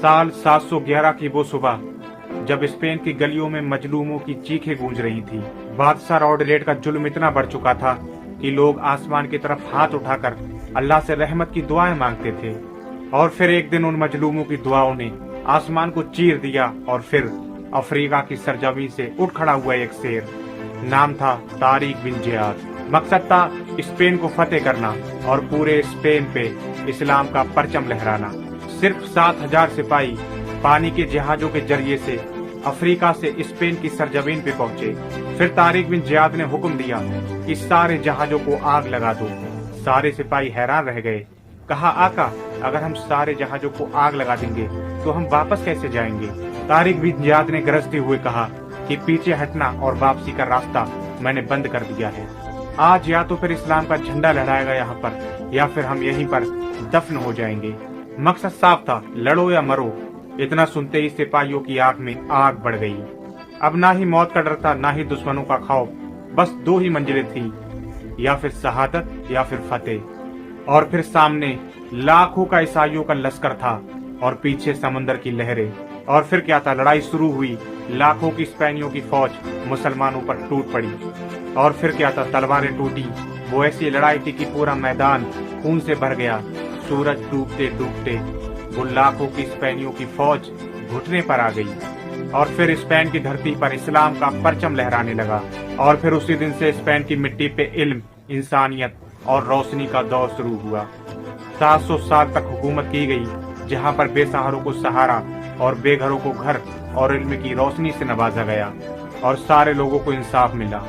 साल 711 की वो सुबह जब स्पेन की गलियों में मजलूमों की चीखें गूंज रही थी। बादशाह रॉडलेट का जुल्म इतना बढ़ चुका था कि लोग आसमान की तरफ हाथ उठाकर अल्लाह से रहमत की दुआएं मांगते थे। और फिर एक दिन उन मजलूमों की दुआओं ने आसमान को चीर दिया और फिर अफ्रीका की सरजमीन से उठ खड़ा हुआ एक शेर। नाम था तारिक बिन जियाद। मकसद था स्पेन को फतेह करना और पूरे स्पेन पे इस्लाम का परचम लहराना। सिर्फ 7,000 सिपाही पानी के जहाजों के जरिए से अफ्रीका से स्पेन की सरजमीन पे पहुंचे। फिर तारिक बिन जियाद ने हुक्म दिया कि सारे जहाजों को आग लगा दो। सारे सिपाही हैरान रह गए। कहा, आका, अगर हम सारे जहाजों को आग लगा देंगे तो हम वापस कैसे जाएंगे? तारिक बिन जियाद ने गरजते हुए कहा कि पीछे हटना और वापसी का रास्ता मैंने बंद कर दिया है। आज या तो फिर इस्लाम का झंडा लहराएगा यहाँ पर, या फिर हम यहीं पर दफन हो जाएंगे। मकसद साफ था, लड़ो या मरो। इतना सुनते ही सिपाहियों की आंख में आग बढ़ गई। अब ना ही मौत का डर था, ना ही दुश्मनों का खौफ। बस दो ही मंजिलें थी, या फिर शहादत या फिर फतेह। और फिर सामने लाखों का ईसाइयों का लश्कर था और पीछे समंदर की लहरें। और फिर क्या था, लड़ाई शुरू हुई। लाखों की स्पेनियों की फौज मुसलमानों पर टूट पड़ी। और फिर क्या था, तलवारें टूटी। वो ऐसी लड़ाई थी कि पूरा मैदान खून से भर गया। सूरज डूबते डूबते वो लाखों की स्पेनियों की फौज घुटने पर आ गई। और फिर स्पेन की धरती पर इस्लाम का परचम लहराने लगा। और फिर उसी दिन से स्पेन की मिट्टी पे इल्म, इंसानियत और रोशनी का दौर शुरू हुआ। 700 साल तक हुकूमत की गई, जहाँ पर बेसहारों को सहारा और बेघरों को घर और इल्म की रोशनी से नवाजा गया और सारे लोगों को इंसाफ मिला।